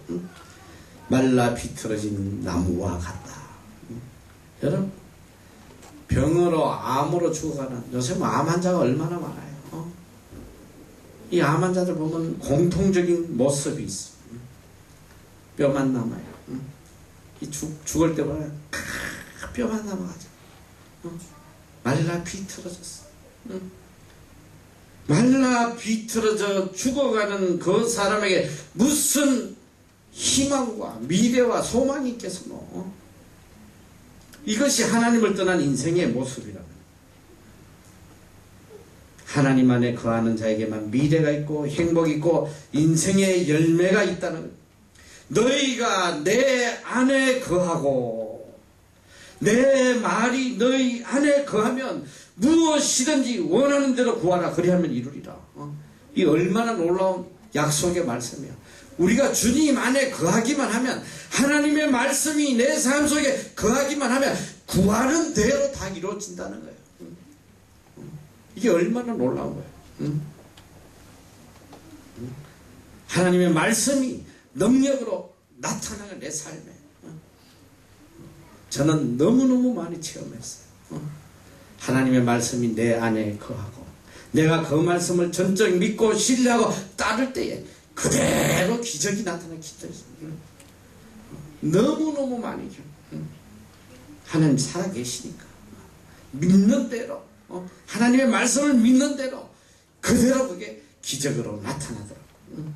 말라 비틀어진 나무와 같다. 여러분, 병으로 암으로 죽어가는, 요새 암 환자가 얼마나 많아요. 이 암 환자들 보면 공통적인 모습이 있어. 뼈만 남아요. 이 죽을 때 보면 뼈만 남아가지고 말라 비틀어졌어. 말라 비틀어져 죽어가는 그 사람에게 무슨 희망과 미래와 소망이 있겠어. 이것이 하나님을 떠난 인생의 모습이라고. 하나님 안에 거하는 자에게만 미래가 있고 행복이 있고 인생의 열매가 있다는 거예요. 너희가 내 안에 거하고 내 말이 너희 안에 거하면 무엇이든지 원하는 대로 구하라. 그리하면 이루리라. 이 얼마나 놀라운 약속의 말씀이야. 우리가 주님 안에 거하기만 하면, 하나님의 말씀이 내 삶 속에 거하기만 하면 구하는 대로 다 이루어진다는 거예요. 이게 얼마나 놀라운 거예요. 하나님의 말씀이 능력으로 나타나는 내 삶에 저는 너무너무 많이 체험했어요. 하나님의 말씀이 내 안에 거하고 내가 그 말씀을 전적 믿고 신뢰하고 따를 때에 그대로 기적이 나타나는 기적이 너무너무 많이 하나님 살아계시니까 믿는 대로 하나님의 말씀을 믿는 대로 그대로 그게 기적으로 나타나더라고요.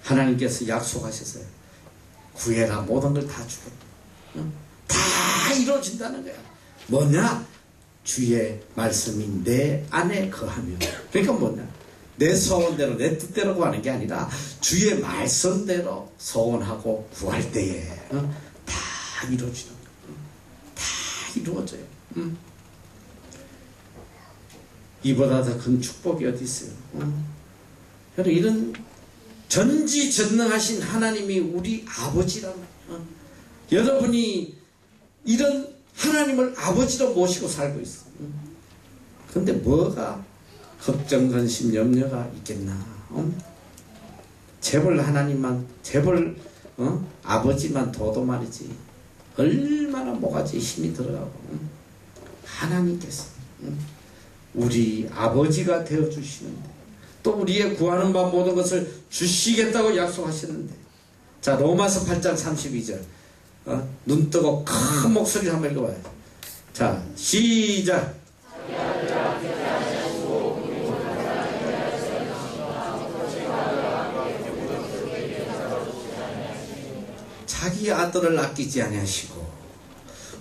하나님께서 약속하셨어요. 구해라. 모든 걸 다 주고 다 이루어진다는 거야. 뭐냐? 주의 말씀이 내 안에 거하면. 그러니까 뭐냐? 내 소원대로 내 뜻대로 구하는 게 아니라 주의 말씀대로 소원하고 구할 때에 다 이루어지는 거야. 다 이루어져요. 이보다 더 큰 축복이 어디 있어요? 여러분, 이런 전지전능하신 하나님이 우리 아버지라는 거예요. 여러분이 이런 하나님을 아버지로 모시고 살고 있어요. 근데 뭐가 걱정, 근심, 염려가 있겠나? 재벌 하나님만, 재벌 아버지만 둬도 말이지. 얼마나 모가지에 힘이 들어가고. 하나님께서 우리 아버지가 되어주시는데 또 우리의 구하는 바 모든 것을 주시겠다고 약속하셨는데, 자, 로마서 8장 32절 눈 뜨고 큰 목소리를 한번 읽어봐요. 자, 시작. 자기 아들을 아끼지 아니하시고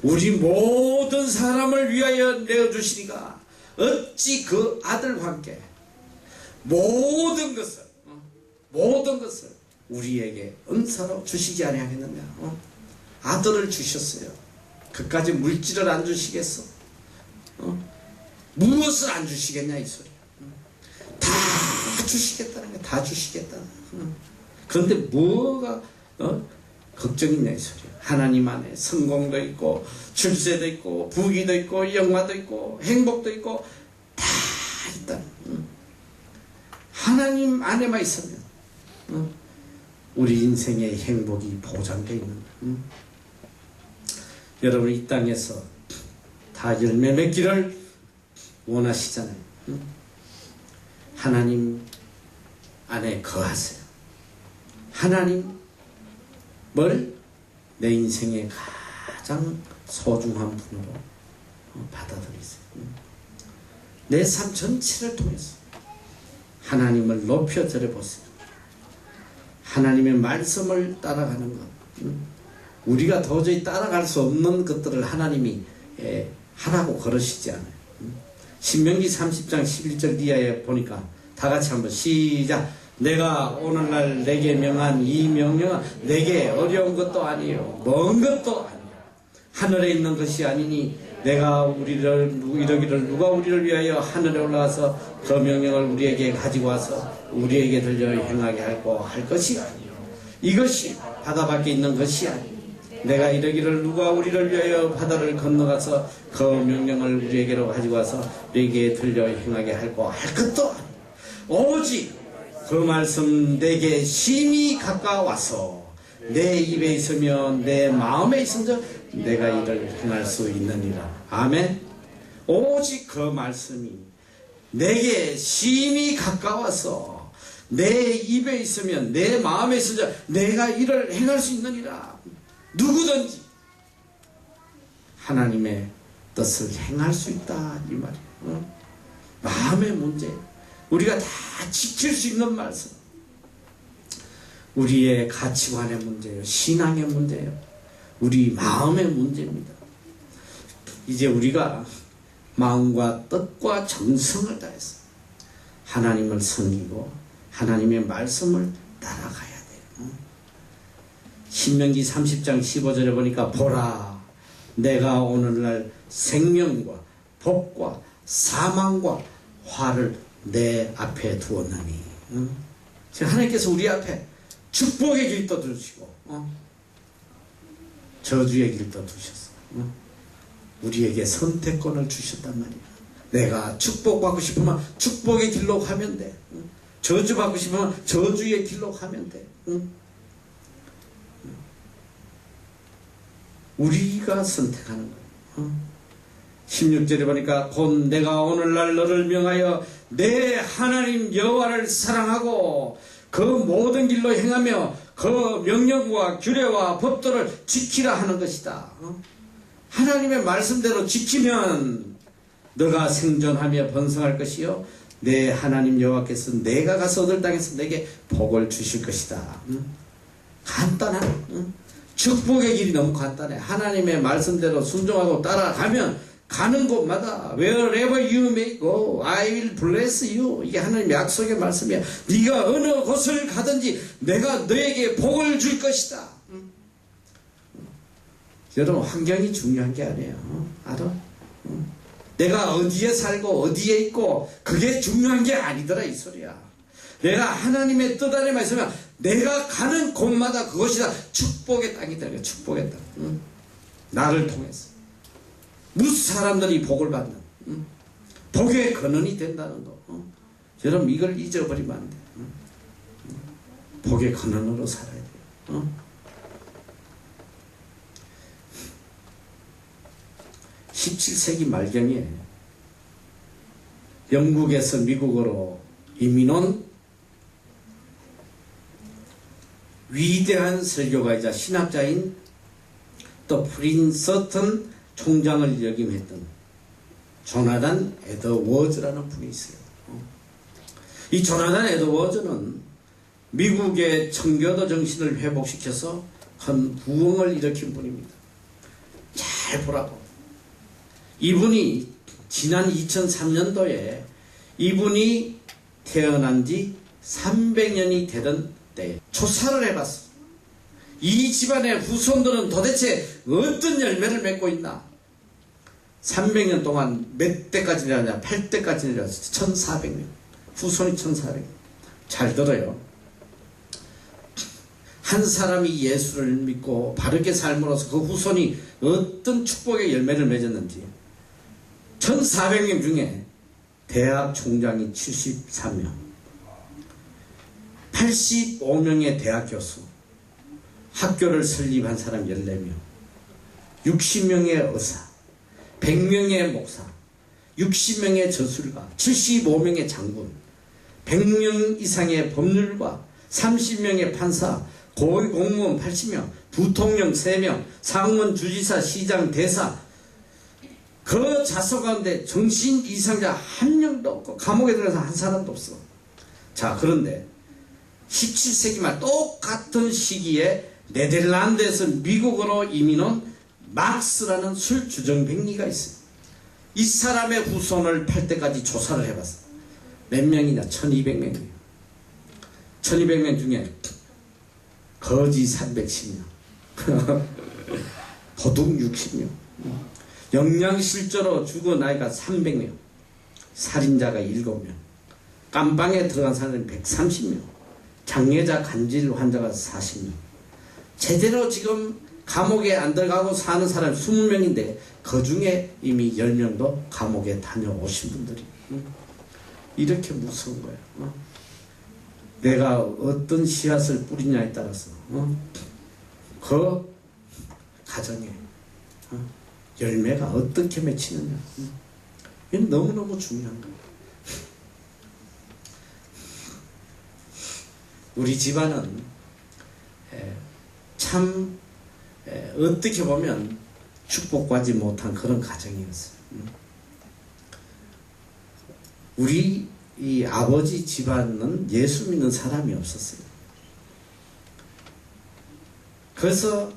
우리 모든 사람을 위하여 내어주시니까 어찌 그 아들과 함께 모든 것을 우리에게 은사로 주시지 아니하겠느냐. 아들을 주셨어요. 그까지 물질을 안 주시겠어? 무엇을 안 주시겠냐 이 소리야. 다 주시겠다는 거야. 다 주시겠다는 거야. 그런데 뭐가 걱정이 있냐 이 소리야. 하나님 안에 성공도 있고 출세도 있고 부귀도 있고 영화도 있고 행복도 있고 다 있다. 하나님 안에만 있으면 우리 인생의 행복이 보장되어 있는 거야. 여러분, 이 땅에서 다 열매 맺기를 원하시잖아요. 하나님 안에 거하세요. 하나님을 내 인생의 가장 소중한 분으로 받아들이세요. 내 삶 전체를 통해서 하나님을 높여 드려보세요. 하나님의 말씀을 따라가는 것, 우리가 도저히 따라갈 수 없는 것들을 하나님이 하라고 그러시지 않아요. 신명기 30장 11절 이하에 보니까 다 같이 한번 시작. 내가 오늘날 내게 명한 이 명령은 내게 어려운 것도 아니에요. 먼 것도 아니에요. 하늘에 있는 것이 아니니 내가 이러기를 누가 우리를 위하여 하늘에 올라가서 그 명령을 우리에게 가지고 와서 우리에게 들려 행하게 할 것이 아니에요. 이것이 바다 밖에 있는 것이 아니에요. 내가 이러기를 누가 우리를 위하여 바다를 건너가서 그 명령을 우리에게로 가지고 와서 우리에게 들려 행하게 할 것도 아니에요. 오직 그 말씀 내게 심히 가까워서 내 입에 있으며 내 마음에 있으며 내가 이를 행할 수 있느니라. 아멘. 오직 그 말씀이 내게 심히 가까워서 내 입에 있으면 내 마음에 있으며 내가 이를 행할 수 있느니라. 누구든지 하나님의 뜻을 행할 수 있다 이 말이에요. 마음의 문제, 우리가 다 지킬 수 있는 말씀, 우리의 가치관의 문제예요. 신앙의 문제예요. 우리 마음의 문제입니다. 이제 우리가 마음과 뜻과 정성을 다해서 하나님을 섬기고 하나님의 말씀을 따라가야 돼요. 신명기 30장 15절에 보니까 보라 내가 오늘날 생명과 복과 사망과 화를 내 앞에 두었나니. 하나님께서 우리 앞에 축복의 길도 두시고 저주의 길도 두셨어. 우리에게 선택권을 주셨단 말이야. 내가 축복받고 싶으면 축복의 길로 가면 돼. 저주받고 싶으면 저주의 길로 가면 돼. 우리가 선택하는 거예요. 16절에 보니까 곧 내가 오늘날 너를 명하여 내 하나님 여호와를 사랑하고 그 모든 길로 행하며 그 명령과 규례와 법도를 지키라 하는 것이다. 하나님의 말씀대로 지키면 너가 생존하며 번성할 것이요 내 하나님 여호와께서 내가 가서 얻을 땅에서 내게 복을 주실 것이다. 간단한 축복의 길이 너무 간단해. 하나님의 말씀대로 순종하고 따라가면 가는 곳마다 wherever you may go, I will bless you. 이게 하나님의 약속의 말씀이야. 네가 어느 곳을 가든지 내가 너에게 복을 줄 것이다. 여러분 환경이 중요한 게 아니에요. 알아? 내가 어디에 살고 어디에 있고 그게 중요한 게 아니더라 이 소리야. 내가 하나님의 뜻 안에만 있으면 내가 가는 곳마다 그것이 다 축복의 땅이다. 축복의 땅. 나를 통해서 무수 사람들이 복을 받는 복의 근원이 된다는 거. 여러분 이걸 잊어버리면 안 돼. 복의 근원으로 살아야 돼요. 17세기 말경에 영국에서 미국으로 이민 온 위대한 설교가이자 신학자인 또 프린스턴 총장을 역임했던 조나단 에드워즈라는 분이 있어요. 이 조나단 에드워즈는 미국의 청교도 정신을 회복시켜서 큰 부흥을 일으킨 분입니다. 잘 보라고. 이분이 지난 2003년도에 이분이 태어난 지 300년이 되던 때 조사를 해봤어. 이 집안의 후손들은 도대체 어떤 열매를 맺고 있나? 300년 동안 몇 대까지 내려가냐? 8대까지 내려갔어. 1400년. 후손이 1400년. 잘 들어요. 한 사람이 예수를 믿고 바르게 삶으로써 그 후손이 어떤 축복의 열매를 맺었는지 1400명 중에 대학 총장이 73명, 85명의 대학 교수, 학교를 설립한 사람 14명, 60명의 의사, 100명의 목사, 60명의 저술가, 75명의 장군, 100명 이상의 법률가, 30명의 판사, 고위공무원 80명, 부통령 3명, 상원 주지사, 시장, 대사, 그 자서 가운데 정신 이상자 1명도 없고 감옥에 들어가서 한 사람도 없어. 자, 그런데 17세기 말 똑같은 시기에 네덜란드에서 미국으로 이민 온 막스라는 술주정뱅이가 있어요. 이 사람의 후손을 팔 때까지 조사를 해봤어. 몇 명이냐? 1200명이에요. 1200명 중에 거지 310명, 도둑 60명, 영양실조로 죽은 아이가 300명, 살인자가 7명, 깜방에 들어간 사람이 130명, 장애자 간질 환자가 40명, 제대로 지금 감옥에 안 들어가고 사는 사람이 20명인데 그 중에 이미 10명도 감옥에 다녀오신 분들이, 이렇게 무서운 거야. 내가 어떤 씨앗을 뿌리냐에 따라서 그 가정에 열매가 어떻게 맺히느냐, 이건 너무너무 중요한 거예요. 우리 집안은 참 어떻게 보면 축복받지 못한 그런 가정이었어요. 우리 이 아버지 집안은 예수 믿는 사람이 없었어요. 그래서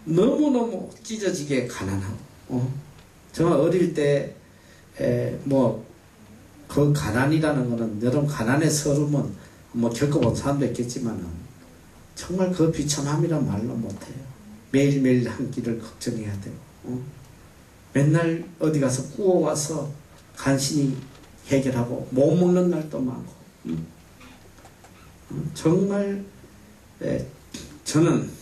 너무너무 찢어지게 가난하고, 정말 어릴 때 그 가난이라는 거는, 여러분 가난의 서름은 뭐 겪어본 사람도 있겠지만은 정말 그 비참함이란 말로 못해요. 매일매일 한 끼를 걱정해야 되고, 맨날 어디 가서 구워와서 간신히 해결하고 못 먹는 날도 많고, 정말 저는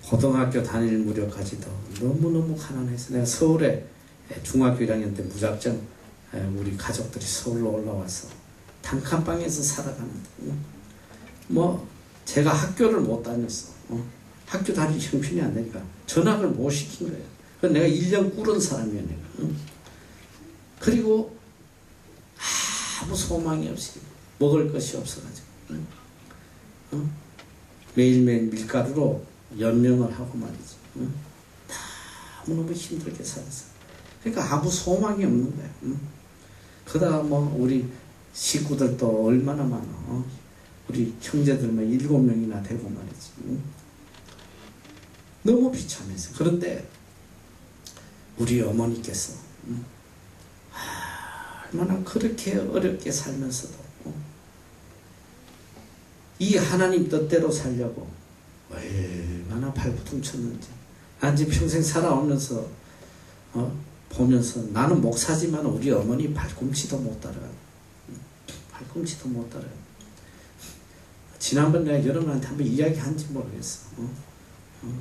고등학교 다닐 무렵까지도 너무너무 가난해서, 내가 서울에 중학교 1학년 때 무작정 우리 가족들이 서울로 올라와서 단칸방에서 살아가는데, 제가 학교를 못 다녔어. 학교 다닐 형편이 안 되니까 전학을 못 시킨 거예요. 그래서 내가 1년 꿇은 사람이야, 내가. 그리고 아무 소망이 없이, 먹을 것이 없어가지고, 매일매일 밀가루로 연명을 하고 말이지. 너무너무 힘들게 살았어. 그러니까 아무 소망이 없는 거야. 그러다가 우리 식구들도 얼마나 많아. 우리 형제들만 7명이나 되고 말이지. 너무 비참해서. 그런데 우리 어머니께서 얼마나 그렇게 어렵게 살면서도 이 하나님 뜻대로 살려고 얼마나 발부둥쳤는지. 난 지금 평생 살아오면서 보면서, 나는 목사지만 우리 어머니 발꿈치도 못 따라가. 발꿈치도 못 따라가. 지난번 내가 여러분한테 한번 이야기한지 모르겠어.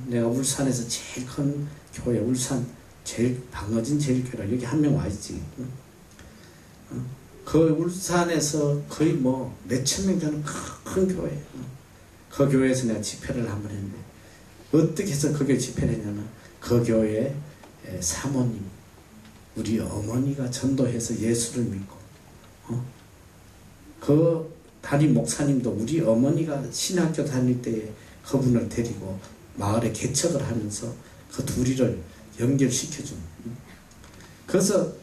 내가 울산에서 제일 큰 교회, 울산 제일 방어진 제일교회라, 여기 한 명 와있지. 그 울산에서 거의 몇천 명 되는 큰 교회. 그 교회에서 내가 집회를 한번 했는데, 어떻게 해서 그 교회 집회를 했냐면, 그 교회의 사모님, 우리 어머니가 전도해서 예수를 믿고, 그 담임 목사님도 우리 어머니가 신학교 다닐 때에 그분을 데리고 마을에 개척을 하면서 그 둘이를 연결시켜준. 그래서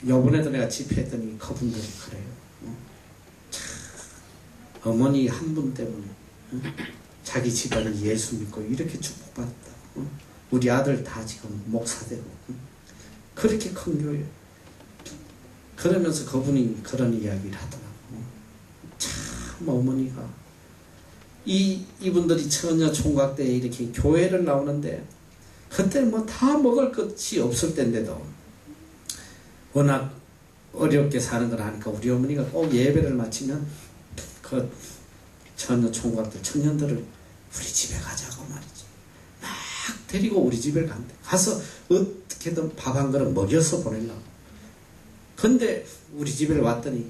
요번에도 내가 집회했더니 그분들이 그래요. 어머니 한 분 때문에 자기 집안을 예수 믿고 이렇게 축복받았다. 우리 아들 다 지금 목사되고, 그렇게 큰 교회. 그러면서 그분이 그런 이야기를 하더라고. 참 어머니가 이분들이 처녀 총각 때에 이렇게 교회를 나오는데, 그때 다 먹을 것이 없을 때인데도 워낙 어렵게 사는 걸 하니까 우리 어머니가 꼭 예배를 마치면 그 처녀 총각들, 청년들을 우리 집에 가자고 말이지. 막 데리고 우리 집에 간대. 가서 어떻게든 밥 한 그릇 먹여서 보내려고. 근데 우리 집에 왔더니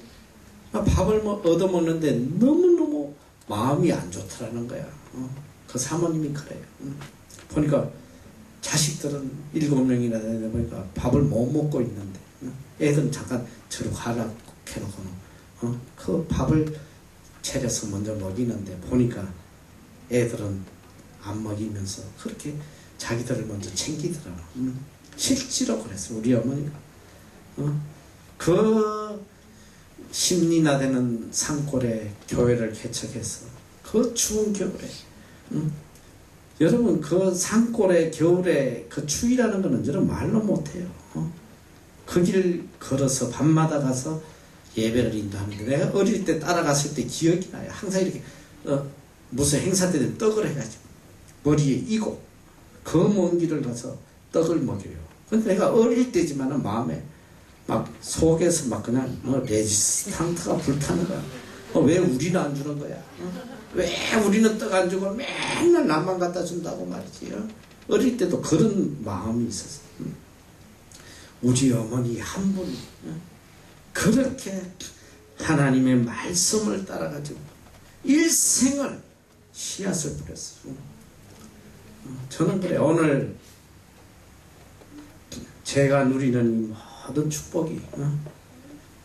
밥을 얻어먹는데 너무너무 마음이 안 좋더라는 거야. 그 사모님이 그래요. 보니까 자식들은 7명이나 되다 보니까 밥을 못 먹고 있는데, 애들은 잠깐 저로 가라 해놓고는 그 밥을 차려서 먼저 먹이는데, 보니까 애들은 안 먹이면서 그렇게 자기들을 먼저 챙기더라고. 실제로 그랬어, 우리 어머니가. 그 10리나 되는 산골에 교회를 개척해서, 그 추운 겨울에, 여러분 그 산골에 겨울에 그 추위라는 거는 여러분 말로 못해요. 그 길 걸어서 밤마다 가서 예배를 인도하는데, 내가 어릴 때 따라갔을 때 기억이 나요. 항상 이렇게 무슨 행사 때는 떡을 해가지고 머리에 이고 그 먼 길을 가서 떡을 먹여요. 근데 내가 어릴 때지만은 마음에 막 속에서 막 그냥 레지스탕트가 불타는 거야. 왜 우리는 안 주는 거야? 왜 우리는 떡 안 주고 맨날 남만 갖다 준다고 말이지. 어릴 때도 그런 마음이 있었어. 우리 어머니 한 분이 그렇게 하나님의 말씀을 따라가지고 일생을 씨앗을 뿌렸어요. 저는 그래, 오늘 제가 누리는 이 모든 축복이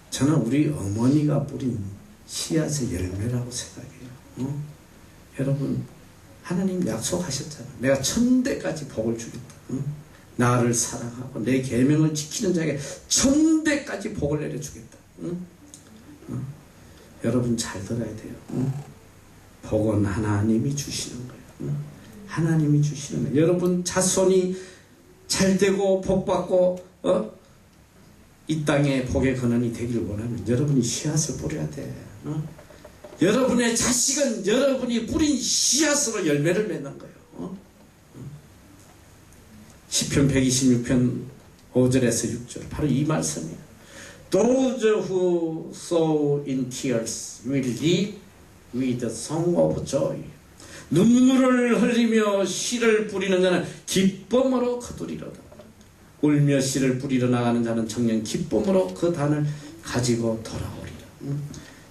저는 우리 어머니가 뿌린 씨앗의 열매라고 생각해요. 여러분, 하나님 약속하셨잖아. 내가 1000대까지 복을 주겠다. 나를 사랑하고 내 계명을 지키는 자에게 1000대까지 복을 내려주겠다. 여러분 잘 들어야 돼요. 복은 하나님이 주시는 거예요. 하나님이 주시는 거예요. 여러분 자손이 잘 되고 복 받고 이 땅에 복의 근원이 되길 원하면 여러분이 씨앗을 뿌려야 돼. 여러분의 자식은 여러분이 뿌린 씨앗으로 열매를 맺는 거예요. 시편 126편 5절에서 6절 바로 이 말씀이에요. Those who sow in tears will reap with song of joy. 눈물을 흘리며 씨를 뿌리는 자는 기쁨으로 거두리로다. 울며 씨를 뿌리러 나가는 자는 정녕 기쁨으로 그 단을 가지고 돌아오리라.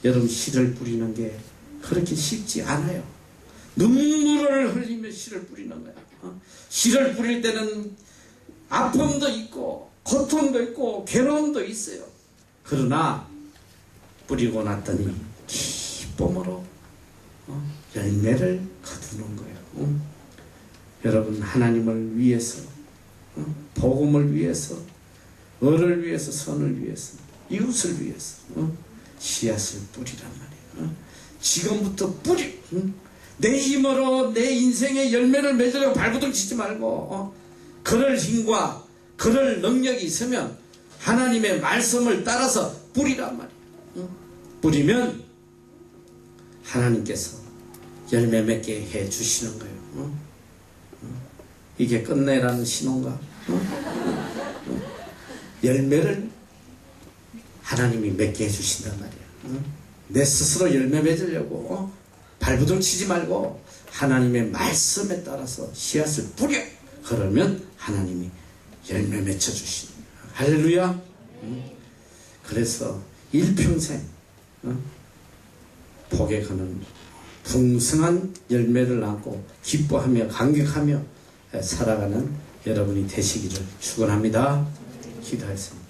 여러분, 씨를 뿌리는 게 그렇게 쉽지 않아요. 눈물을 흘리며 씨를 뿌리는 거야. 씨를 뿌릴 때는 아픔도 있고 고통도 있고 괴로움도 있어요. 그러나 뿌리고 났더니 기쁨으로 열매를 거두는 거예요. 여러분, 하나님을 위해서, 복음을 위해서, 을을 위해서, 선을 위해서, 이웃을 위해서 씨앗을 뿌리란 말이에요. 지금부터 뿌리. 내 힘으로 내 인생의 열매를 맺으려고 발버둥 치지 말고 그럴 힘과 그럴 능력이 있으면 하나님의 말씀을 따라서 뿌리란 말이에요. 뿌리면 하나님께서 열매 맺게 해 주시는 거예요. 이게 끝내라는 신호인가? 열매를 하나님이 맺게 해 주신단 말이에요. 내 스스로 열매 맺으려고 발부둥 치지 말고 하나님의 말씀에 따라서 씨앗을 뿌려. 그러면 하나님이 열매 맺혀 주시는 거예요. 할렐루야. 그래서 일평생 복에 거는 풍성한 열매를 낳고 기뻐하며 감격하며 살아가는 여러분이 되시기를 축원합니다. 기도하겠습니다.